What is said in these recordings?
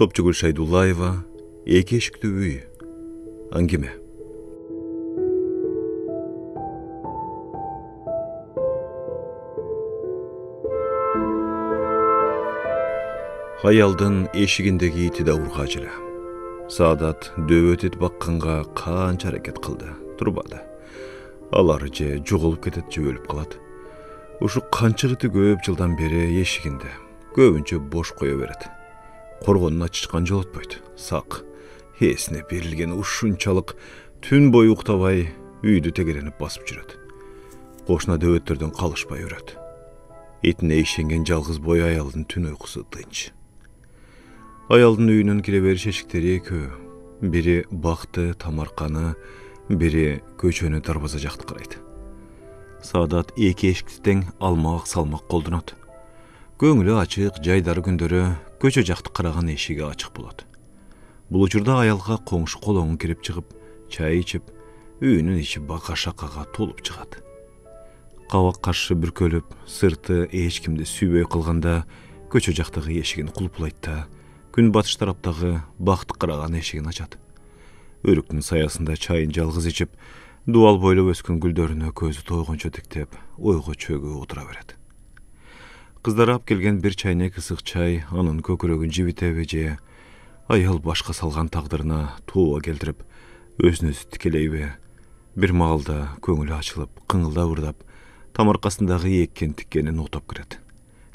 Топчугүл Шайдуллаева, эки эшиктүү үй. Аңгеме. Аялдын эшигиндеги ити да ургажылы. Саадат дөбөт эт бакканга канча аракет кылды, турбады. Алар же жоголуп кетет, же өлүп калат. Ушу канчалык көп жылдан бери эшигинде, көбүнчө бош кое берет. Коргонуна чычкан жолотпойт. Сак, эсине берилген ушунчалык түн бою уктабай үйдү тегеренип басып жүрөт. Кошуна дөбөттөрдөн калышпай өрөт. Этине ишенген жалгыз бой аялдын түн уйкусу тынч. Аялдын үйүнүн кире бериш эшиктери экөө. Бири бакты, тамарканы, бири көчөнү дарбаза жакты карайт. Саадат эки эшикти тең алмак салмак колдонот. Көңүлү ачык, жайдары күндөрү көчө жакты караган эшиги ачык болот. Бул учурда аялга коңшу колоңу кирип чыгып, чай ичип, үйүнүн ичи бака-шакага толуп чыгат. Кабак каршы бүркөлүп, сырты эч кимди сүйбөй калганда, көчө жактагы эшигин кулпулайт да, күн батыш тараптагы бакты караган эшигин ачат. Өрүктүн саясында чайын жалгыз ичип, дуал бойлоп өскөн гүлдөрүнө көзү тойгончо тиктеп, ойго чөгүп отура берет. Кыздар ап келген бир чайнек ысык чай анын көкүрөгүн жибитеби же аял башка салган тагдырына тууба келтирип, өзүн-өзү тикелейби? Бир маалда көңүлү ачылып, кыңылдап ырдап, тамаркасындагы эккен тиккенин отоп кирет.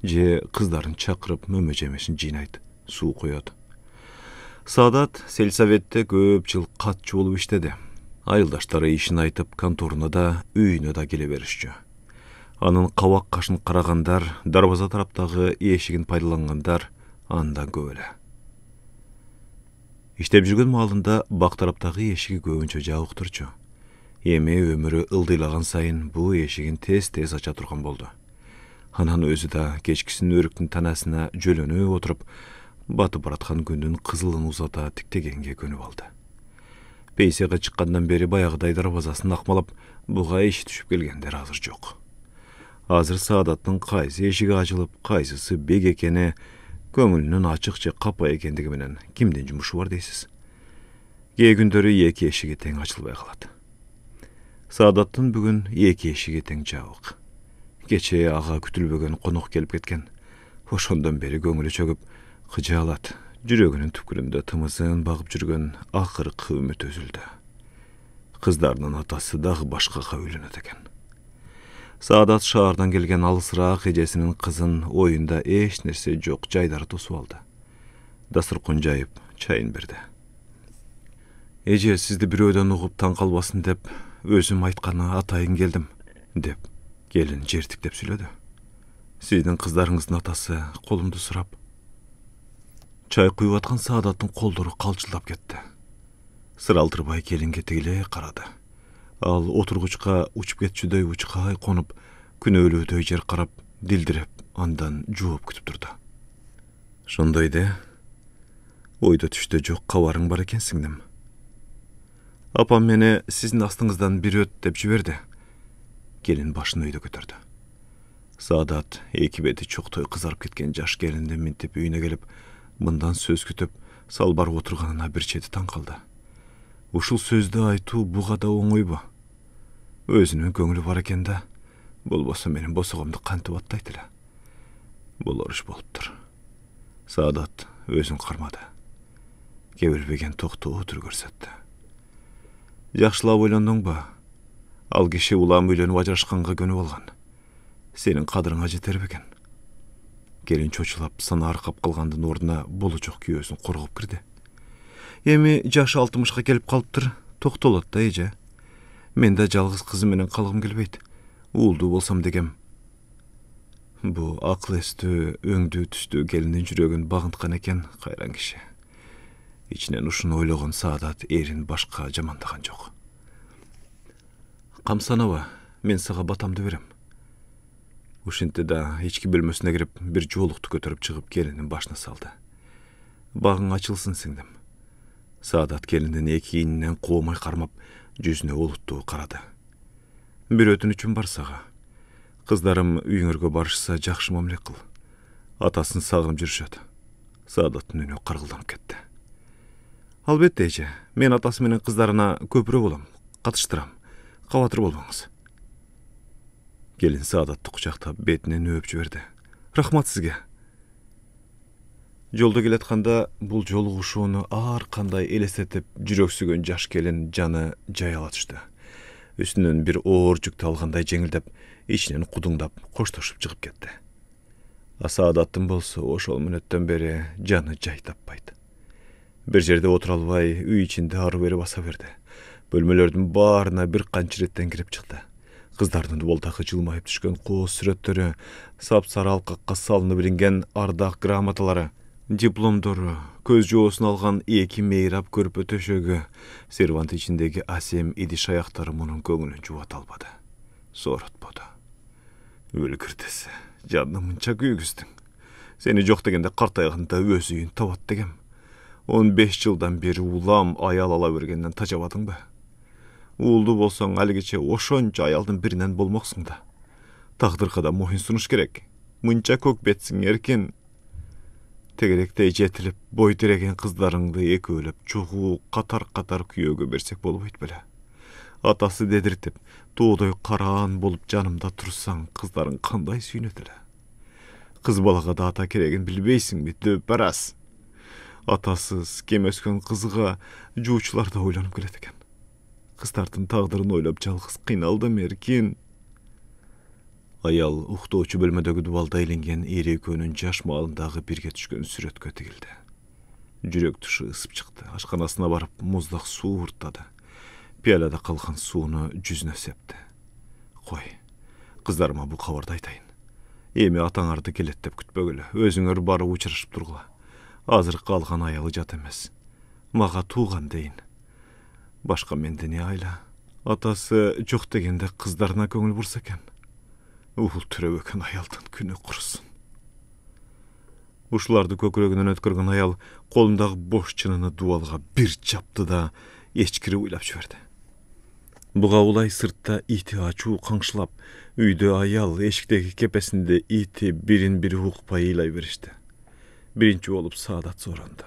Же кыздарын чакырып мөмө жемешин жыйнайт, суу коет. Саадат сельсоветте көп жыл катчы болуп иштеди. Айылдаштары ишин айтып, конторуна да, үйүнө да келе беришчү. Анын кабак кашын карагандар, дарбаза тараптагы эшигин пайдалангандар андан көп эле. Иштеп жүргөн маалында бак тараптагы эшиги көбүнчө жабык турчу. Эми өмүрү ылдыйлаган сайын бул эшигин тез ача турган болду. Анан өзү да кечкисин өрүктүн танасына жөлөнүп отуруп, батып бараткан күндүн кызылын узата тиктегенге көнүп алды. Пейсеге чыккандан бери баягыдай дарбазасын акмалап, буга иши түшүп келгендер азыр жок. Азыр Саадаттын кайсы эшиги ачылып, кайсысы бек экени, көңүлүнүн ачык же капа экендиги менен кимдин жумушу бар дейсиз? Кээ күндөрү эки эшиги тең ачылбай калат. Саадаттын бүгүн эки эшиги тең жабык. Кечээ ага күтүлбөгөн конок келип кеткен. Ошондон бери көңүлү чөгүп, кыжаалат. Жүрөгүнүн түпкүрүндө тымызын багып жүргөн акыркы үмүт үзүлдү. Кыздарынын атасы дагы башкага үйлөнөт экен. Саадат шаардан келген алысыраак эжесинин кызын оюнда эч нерсе жок жайдары тосуп алды. Дасторкон жайып, чайын берди. Эже сизди бирөөдөн угуп таң калбасын деп, өзүм айтканы атайын келдим, деп келин жертиктеп сүйлөдү. Сиздин кыздарыңыздын атасы колумду сурап. Чай куюп аткан Саадаттын колдору калчылдап кетти. Сыралтырбай келинге тигиле карады. Ал отургучка учуп кетчүдөй учкай конуп, күнөөлүүдөй жер карап, дилдиреп, андан жооп күтүп турду. Шондой де, ойдо түштө жок кабарың бар экен сиңдим. Апам мени сиздин астыңыздан бир өт деп жиберди. Келин башын өйдө көтөрдү. Саадат эки бети чоктой кызарып кеткен жаш келинди минтип үйүнө келип, мындан сөз күтүп, салбар отурганына бир чети таң калды. Ушул сөздү айтуу буга да оңойбу. Өзүнүн көңүлү бар экен да, болбосо менин босогомду кантип аттайт эле. Болор иш болуптур. Саадат өзүн кармады. Кебилбеген токтоо түр көрсөттү. Жакшылап ойлондуңбу? Ал киши улам үйлөнүп ажырашканга көнүп алган. Сенин кадырыңа жетер бекен? Келин чочулап, сана аркап калгандын ордуна болочок күйөөсүн коргоп кирди. Эми жашы 60ка келип калыптыр, токтолот да эже. Мен да жалгыз кызым менен калгым келбейт. Уулдуу болсам дегем. Бу акыл эстүү, өңдүү түстүү келиндин жүрөгүн багынткан экен кайран киши. Ичинен ушуну ойлогон Саадат эрин башка жамандаган жок. Камсанаба, мен сага батамды берем. Ушинтти да ички бөлмөсүнө кирип, бир жоолукту көтөрүп чыгып келиндин башына салды. Багың ачылсын сиңдим. Саадат келиндин эки ийининен коомай кармап, жүзүнө олуттуу карады. Бир өтүнүчүм бар сага. Кыздарым үйүңөргө барышса жакшы мамиле кыл. Атасын сагынып жүрүшөт. Saadаттын үнү кыргылданып кетти. Албетте эже, мен атасы менен кыздарына көпүрө болом, катыштырам. Кабатыр болбоңуз. Келин Саадатты кучактап бетинен өп жиберди. Рахмат сизге. Жолдо келатканда бул жолугушууну ар кандай элестетип жүрөксүгөн жаш келин жаны жайыла түштү. Үстүнөн бир оор жүктү алгандай жеңилдеп, ичинен кудуңдап коштошуп чыгып кетти. Саадаттын болсо ошол мүнөттөн бери жаны жай таппайт. Бир жерде отура албай, үй ичинде ары бери баса берди. Бөлмөлөрдүн баарына бир канча иреттен кирип чыкты. Кыздардын дуболдагы жылмайып түшкөн кооз сүрөттөрү, сапсары алкакка салынып илинген ардак грамоталары, дипломдору, көз жоосун алган эки мейрап көрпө төшөгү, сервант ичиндеги асем идиш аяктары мунун көңүлүн жубата албады. Сооротподу. Өлгүртеси, жанны мынча күйгүздүң. Сени жок дегенде картайганда өз үйүн табат дегем. 15 жылдан бери улам аял ала бергенден тажабадыңбы? Уулду болсоң алигиче ошончо аялдын биринен болмоксуң да. Тагдырга да моюн сунуш керек. Мынча көк бетсиң эркин. Тегеректей жетилип, бой тиреген кыздарыңды экөөлөп, чогуу катар-катар күйөөгө берсек болбойт беле? Атасы дедиртип, тоодой караан болуп жанымда турсаң, кыздарың кандай сүйүнөт эле? Кыз балага да ата керегин билбейсиңби, дөп барас? Атасыз, кем өскөн кызга жуучулар да ойлонуп келет экен. Кыздардын тагдырын ойлоп жалгыз кыйналдым эркин. Аял уктоочу бөлмөдөгү дубалда илинген эри экөөнүн жаш маалындагы бирге түшкөн сүрөткө тигилди. Жүрөк тушу ысып чыкты. Ашканасына барып муздак суу урттады. Пиалада калган сууну жүзүнө септи. Кой, кыздарыма бул кабарды айтайын. Эми атаңарды келет деп күтпөгүлө. Өзүңөр барып учурашып тургула. Азыр калган аялы жат эмес. Мага тууган дейин. Башка менде не айла. Атасы жок дегенде кыздарына көңүл бурса экен. Уул төрөп өкөн аялдын күнү курусун. Ушуларды көкүрөгүнөн өткөргөн аял колундагы бош чыныны дубалга бир чапты да эчкири уйлап жиберди. Буга улай сыртта ити ачуу каңшылап, үйдө аял эшиктеги кепесинде ити бирин-бири укпай ыйлай беришти. Биринчи болуп Саадат сооронду.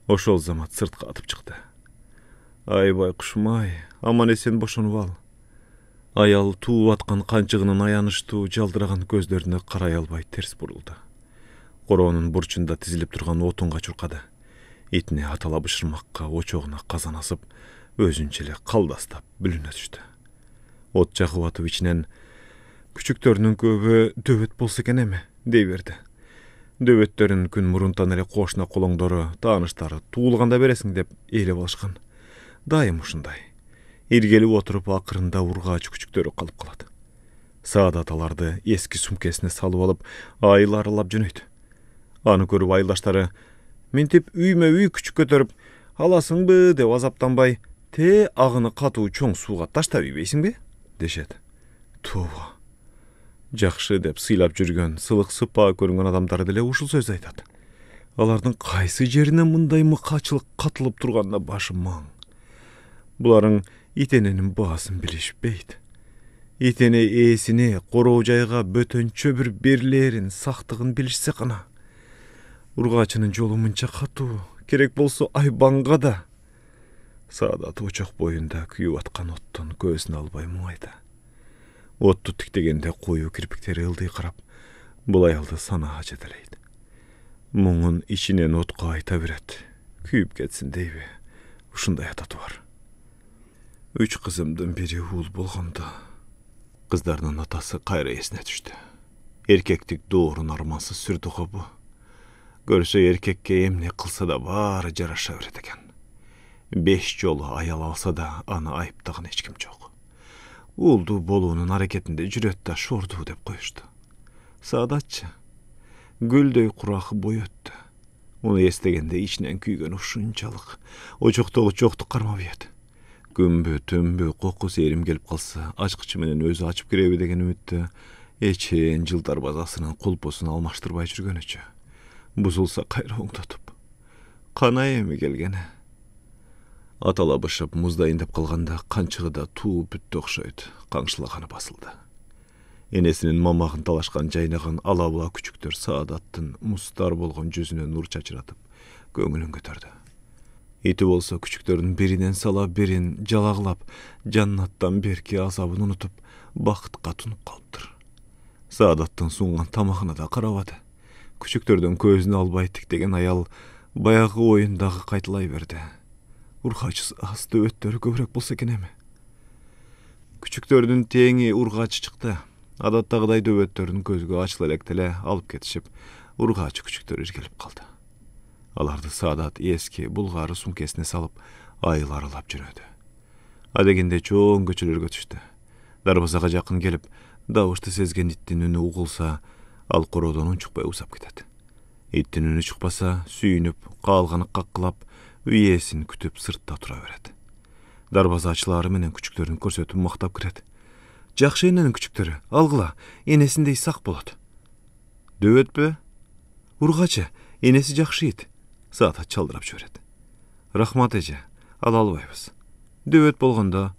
Ошол замат сыртка атып чыкты. Айбай кушумай, аман эсен бошонуп ал. Аял тууп аткан канчыгынын аянычтуу жалдыраган көздөрүнө карай албай терс бурулду. Короонун бурчунда тизилип турган отунга чуркады. Итине атала бышырмакка, очогуна казан асып, өзүнчө эле калдастап бүлүнө түштү. От жагып атып ичинен күчүктөрүнүн көбү дөбөт болсо экен эми, дей берди. Дөбөттөрүн күн мурунтан эле кошуна колоңдору, тааныштары туулганда бересиң деп ээлеп алышкан. Дайым ушундай. Иргелип отуруп акырында ургаач күчүктөрү калып калат. Саадат аларды эски сумкесине салып алып, айыл аралап жөнөйт. Аны көрүп айылдаштары минтип үймө үй күчүк көтөрүп, аласыңбы деп азаптанбай, те агыны катуу чоң сууга таштап ийбейсиңби? Дешет. Тууба. Жакшы деп сыйлап жүргөн, сылык сыпаа көрүнгөн адамдар деле ушул сөздү айтат. Алардын кайсы жеринен мындай мыкаачылык катылып турганына башым маң. Буларың итененин баасын билишпейт. Итене ээсине, короо жайга бөтөнчө бир берилээрин, сактыгын билишсе кана. Ургаачынын жолу мынча катуу, керек болсо айбанга да. Саадат очок боюнда күйүп аткан оттон көзүн албай муңайды. Отту тиктегенде коюу кирпиктери ылдый карап, бул аялды санаа жетелейт. Муңун ичинен отко айта берет. Күйүп кетсин дейби? Ушундай ататы бар. 3 кызымдын бири уул болгондо. Кыздарынын атасы кайра эсине түштү. Эркектик доорун армансыз сүрдү го бу. Көрсө эркекке эмне кылса да баары жараша берет экен. 5 жолу аял алса да аны айыптаган эч ким жок. Уулду болуунун аракетинде жүрөт да шорду деп коюшту. Саадатчы гүлдөй курак бой өттү. Уну эстегенде ичинен күйгөн ушунчалык очоктогу чоктук кармап ийет. Күнбү түнбү коку серим келип калса, ачкычы менен өзү ачып киреби деген үмүттө эчен жылдар базасынын кулпусун алмаштырбай жүргөнүчө. Бузулса кайра оңдотуп. Кана эми келгени. Атала бышып муздайын деп калганда канчыгы да тууп бүттү окшойт. Каңшылаганы басылды. Enesinin mamağın talaşkan jaynagан ala-bula küçüktөр Saadattın mustar bolgon жүzüne nur çaçıratıp көңүлүн көтөрдü. Ити bolsa küçüktörün birinden sala birin jalagılap, jannattan berki azabын unutup, bakıtqa tunup kalıptır. Saadattın sungan tamağına da karabady. Küçüktörden көзүн албай тиктеген ayal баягы oyundagы kaytılay berdi. Urgaç az döböttörü köprek bolsa eкен emi. Küçüktörün teňi urgaç çıktı. Adattagıday döböttörün közgü açıla elektele alıp ketişip, urgaç küçüktör irgelip kaldı. Alardı Saadat eski bulgары sumkesine salıp ayıl aralap жүрödü. Adeginde çoğun köçülörgө düştü. Darbazaga jakın gelip, davuştu sezgen ittin ünü uğulsa, al korodan unçukpay usap gidet. İttin ünü çıkpasa, süyünüp, kalganı kakkılap, üyesin kütüp sırtta tura vered. Darbaza açıları menen küçüktörün körsetip maktap kiret. Jakşı enenin küçüktörü, algıla, enesindey sak bolot. Döböt be? Urgaçı, enesi jakşı it. Saadat çaldırap jöret. Rahmat eje, al albayбыз. Döböt bolgonda,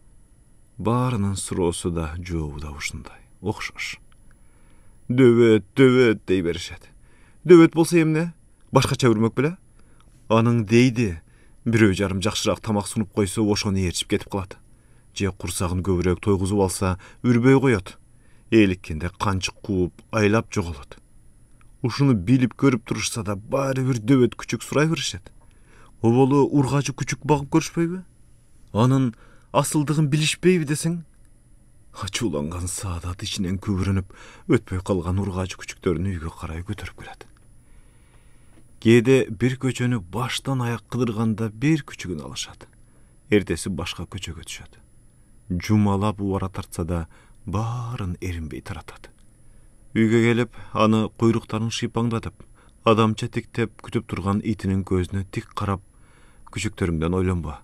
barının surosu da joğu da uşunday, okşoş. Döböt dey berişet. Döböt bolsa emne? Başkaça urmök bile? Anın deydi, birөө jarım jakşırak tamak sunup koysa oşonu erçip ketip kaladı. Je kursagın köbürök toyguzup alsa, ürböy koyot. Eğilikkende kançık kuup, aylap jogolot. Uşunu bilip görüp duruşsa da bari bir döböt küçük suray verişet. O bolu urgacı küçük bakıp görüşpeybi? Anın asıldığın bilişpeybi desing? Açulangan Saadat içinden kübürünüp, ötpöy kalgan urgacı küçüktörünü üyge karay götürüp geledi. Gede bir köçönü baştan ayak kıdırganda bir küçüğün alışadı. Ertesi başka köçe götüşadı. Cumalap uvara tartsa da barın erinbey taratadı. Üyge gelip, anı kuyruktarın şipanglatıp, adamça tiktep kütüp durgan itinin gözüne tik karap, küçüktörümden oylanba,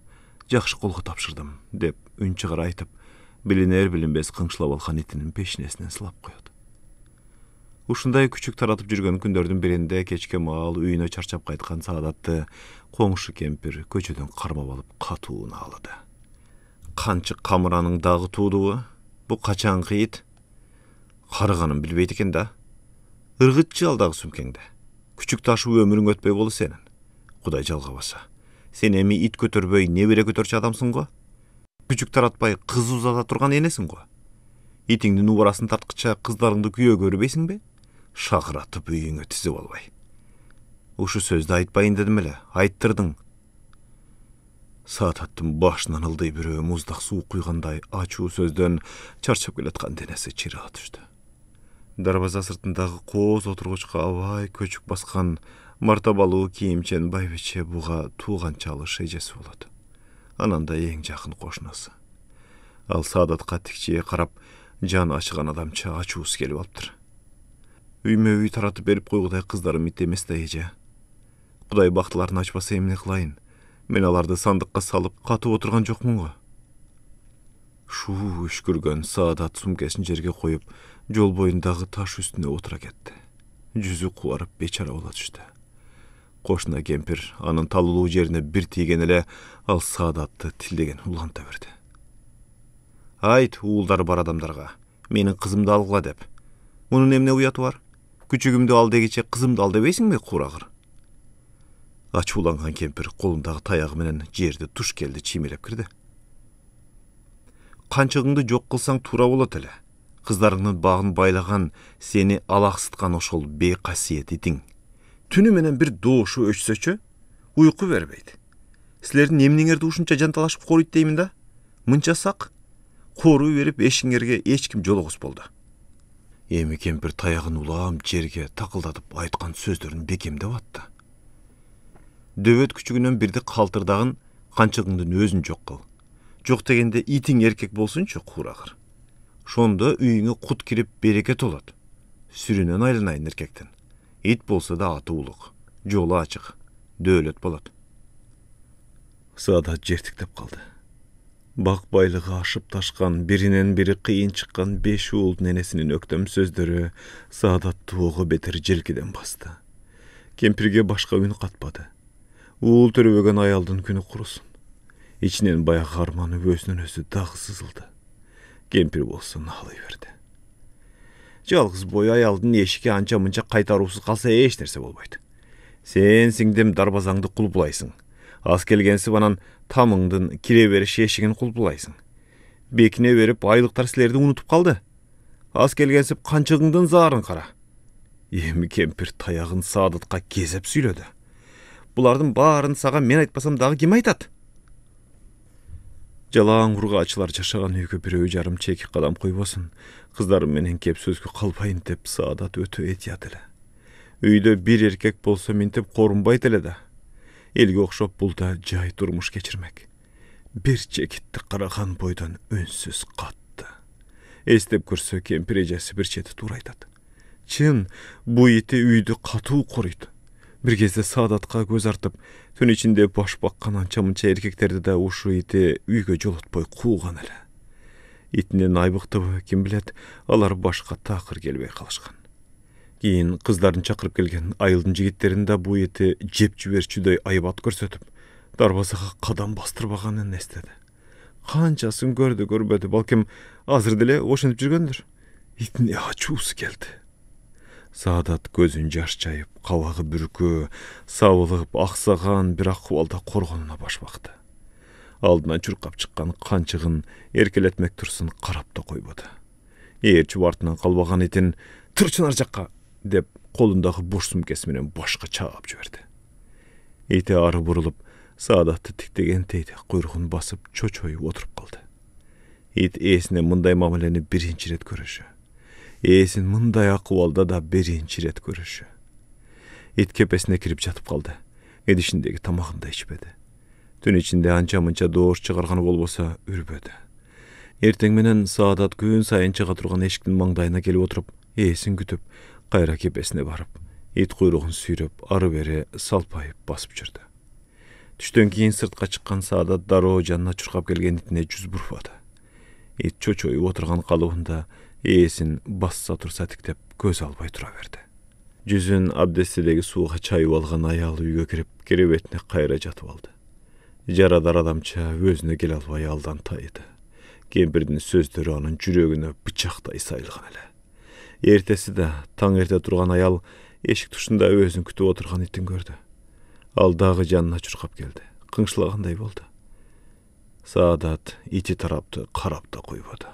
jakşı kolga tapşırdım, dep ün çıgar aytıp, biliner bilinbez kыңşılap algan itinin peşinesinden sılap koydu. Uşunday küçük taratıp жүрgөн күндөрдүн биринде кечке маал үйүнө чарчап кайткан Саадатты коңшу кемпир көчөдөн кармап алып катууна алды. Канчык камыранын дагы туудубу? Бу качанкы ит? Карыганын билбейт экен да. Ыргытчы ал дагы сүмкеңде. Küçük ташып өмүрүң өтпөй болу сенин. Кудай жалгабаса. Сен эми ит көтөрбөй, небере көтөрчү адамсың го? Küçük таратпай кыз узата турган энесиң го? Итиңдин убарасын тарткыча кыздарыңды күйөө көрбөйсиңби? Шагыратып үйүңө тизип албай. Ушу сөздү айтпайын дедим эле, айттырдың. Saadattын башынан ылдый бирөө муздак суу куйгандай ачуу сөздөн чарчап келаткан денеси чыйрага түштү. Дарбаза сыртындагы кооз отургучка абай көчүк баскан мартабалуу кийимчен байбиче буга тууган чалыш эжеси болот. Анан да эң жакын кошунасы. Ал Saadатка тикчие карап, жан ачыган адамча ачуусу келип алыптыр. Үймө үй таратып берип койгудай кыздарым ит эмес да эже. Кудай бактыларын ачпаса эмне кылайын? Мен аларды сандыкка салып катып отурган жокмун го. Шуу үшкүргөн Saадат сумкесин жерге коюп, жол боюндагы таш үстүнө отура кетти. Жүзү кубарып бечара боло түштү. Кошуна кемпир анын талуулуу жерине бир тийген эле ал Saадатты тилдеген уланта берди. Айт уулдары бар адамдарга, менин кызымды алгыла деп. Мунун эмне уятı бар? Küçüğümdü al degиче кызымды ал дебейсиңби, курагыр? Ачууланган кемпир колундагы таягы менен жерди туш келди чимелеп кирди. Канчыгыңды жок кылсаң туура болот эле. Кыздарыңдын багын байлаган, сени алаксыткан ошол бейкасиет итиң. Түнү менен бир доошо өчсөчү, уйку бербейт. Силердин эмнеңерди ушунча жанталашып корuyт деймин да? Мынча сак, коруу берип эшиңерге эч ким жолугус болду. Эми кемпир таягын улам жерге такылдатып айткан сөздөрүн бекемдеп атты. Дөбөт күчүгүнөн бирди калтырдагын, канчыгыңдын өзүн жок кыл. Жок дегенде итиң эркек болсунчу, курагыр. Шондо үйүңө кут кирип берекет болот. Сүрүнөн айланайын эркектен. Ит болсо да аты улук, жолу ачык, дөөлөт болот. Саадат жертиктеп калды. Бак байлыгы ашып ташкан, биринен бири кыйын чыккан 5 уулдун энесинин өктөм сөздөрү Saadатты ого бетер желкиден басты. Кемпирге башка үн катпады. Уул төрөбөгөн аялдын күнү курусун. Ичинен баягы арманы өзүнөн өзү дагы сызылды. Кемпир болсо налый берди. Жалгыз бой аялдын эшикке анча мынча кайтаруусуз калса эч нерсе болбойт. Сен сиңдим дарбазаңды кулпулайсың. Аз келгенсип анан тамыңдын кире бериш эшигин кулпулайсың. Бекине берип айлыктар силерди унутуп калды. Аз келгенсип канчыгыңдын заарын кара. Эми кемпир таягын Саадатка кезеп сүйлөдү. Булардын баарын сага мен айтпасам дагы ким айтат? Жалаң ургаачылар жашаган үйгө бирөө жарым чеки кадам койбосун. Кыздарым менен кеп сөзгө калбайын деп Саадат өтө этият эле. Үйдө бир эркек болсо минтип корунбайт эле да. Элге окшоп бул да жай турмуш кечирмек. Бир чекитти караган бойдон үнсүз катты. Эстеп көрсө кемпир эжеси бир чети туура айтат. Чын, бу ити үйдү катуу корuyт. Бир кезде Саадатка көз артып, түн ичинде баш баккан анча мынча эркектерди да ушу ити үйгө жолотпой кууган эле. Итинен айбыктыбы, ким билет, алар башка такыр келбей калышкан. Кийин кыздарын чакырып келген айылдын жигиттерин да бу ити жеп жиберчүдөй айбат көрсөтүп, дарбазага кадам бастырбаганын эстеди. Канчасын көрдү көрбөдү, балким азыр деле ошентип жүргөндүр. Итине ачуусу келди. Саадат көзүн жаш чайып, кабагы бүркөө, сабылып, аксаган бир акыбалда коргонуна баш бакты. Алдынан чуркап чыккан канчыгын эркелетмек турсун карап да койбоду. Ээрчип артынан калбаган итин «Турчун ар жакка!» деп колундагы бош сумкеси менен башка чаап жиберди. Ити ары бурулуп, Саадатты тиктеген тейде куйругун басып чочоюп отуруп калды. Ит ээсине мындай мамилени биринчи ирет көрүшү. Ээсин мындай акыбалда да биринчи ирет көрүшү. Ит кепесине кирип жатып калды. Эдишиндеги тамагын да ичпеди. Түн ичинде анча мынча доош чыгарганы болбосо үрбөдү. Эртең менен Саадат күн сайын чыга турган эшиктин маңдайына келип отуруп, ээсин күтүп, кайра кепесине барып, ит куйругун сүйрөп, ары бери салпайып басып жүрдү. Түштөн кийин сыртка чыккан Саадат дароо жанына чуркап келген итине жүз бурбады. Ит чочоюп отурган калыбында ээсин басса турса тиктеп көз албай тура берди. Жүзүн абдестедеги сууга чайып алган аял үйгө кирип, керебетине кайра жатып алды. Жарадар адамча өзүнө келе албай алдан тайды. Кемпирдин сөздөрү анын жүрөгүнө бычактай сайылган эле. Эртеси да таң эрте турган аял эшик тушунда өзүн күтүп отурган итин көрдү. Ал дагы жанына чуркап келди. Кыңшылагандай болду. Саадат ити тарапты карап да койбоду.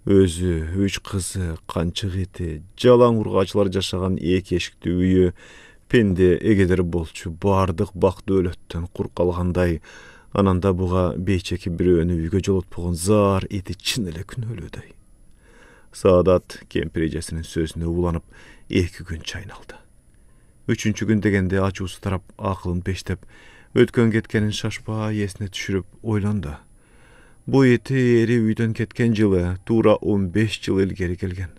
Өзү, 3 кызы, канчык ити, жалаң ургаачылар жашаган эки эшиктүү үйү пенде эгедер болчу бардык бак дөөлөттөн кур калгандай, ананда буга бейчеки бирөөнү үйгө жолотпогон зар ити чын эле күнөөлөөдөй. Саадат кемпир эжесинин сөзүнө уланып 2 күн чайналды. 3-чү күн дегенде ачуусу тарап, акылын пештеп, өткөн кеткенин шашпай эсине түшүрүп ойлонду. Бу ити эри үйдөн кеткен жылы туура 15 жыл илгери келген.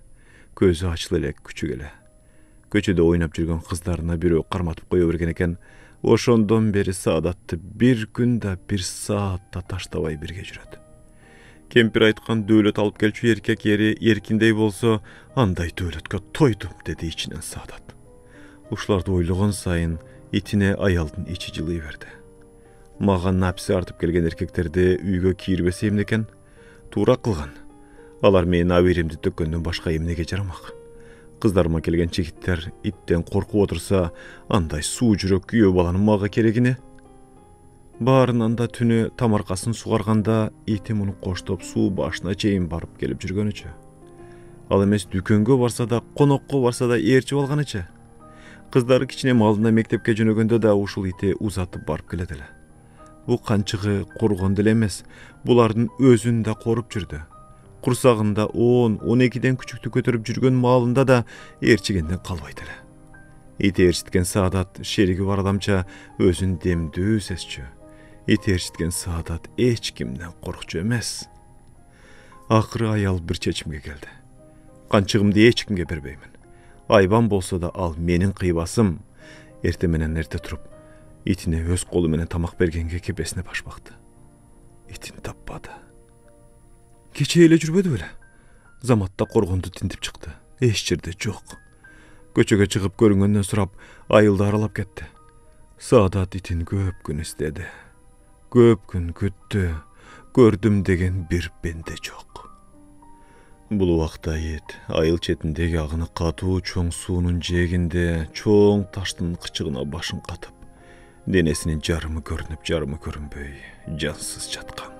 Көзү ачыл элек күчүк эле. Көчөдө ойнап жүргөн кыздарына бирөө карматып кое берген экен. Ошондон бери Саадатты бир күн да бир саат да таштабай бирге жүрөт. Кемпир айткан дөөлөт алып келчү эркек эри эркиндей болсо, андай дөөлөткө тойдум, деди ичинен Саадат. Ушуларды ойлогон сайын итине аялдын ичи жылый берди. Мага напси артып келген эркектерди үйгө кийирбесе эмне экен? Туура кылган. Алар менин абийиримди төккөндөн башка эмнеге жарамак? Кыздарыма келген жигиттер иттен коркуп отурса, андай суу жүрөк күйөө баланын мага керегине? Баарынан да түнү тамаркасын сугарганда ити муну коштоп суу башына чейин барып келип жүргөнүчө. Ал эмес дүкөнгө барса да, конокко барса да ээрчип алганычы. Кыздары кичине малына мектепке жөнөгөндө да ушул ити узатып барып келет эле. Бу канчыгы коргон деле эмес, булардын өзүн да коруп жүрдү. Курсагында 10-12ден күчүктү көтөрүп жүргөн маалында да ээрчигенден калбайт эле. Ити ээрчиткен Саадат шериги бар адамча өзүн демдүү сезчү. Ити ээрчиткен Саадат эч кимден коркчу эмес. Акыры аял бир чечимге келди. Канчыгымды эч кимге бербеймин. Айбан болсо да ал менин кыйбасым. Эрте менен эрте туруп, итине өз колу менен тамак бергенге кепесине баш бакты. Итин таппады. Кече эле жүрбөдү беле? Заматта коргонду тинтип чыкты. Эч жерде жок. Көчөгө чыгып көрүнгөндөн сурап, айылды аралап кетти. Саадат итин көп күн издеди. Көп күн күттү. Көрдүм деген бир пенде жок. Бул убакта Айет айыл четиндеги агыны катуу чоң суунун жээгинде чоң таштын кычыгына башын катып, денесинин жарымы көрүнүп, жарымы көрүнбөй жансыз жаткан.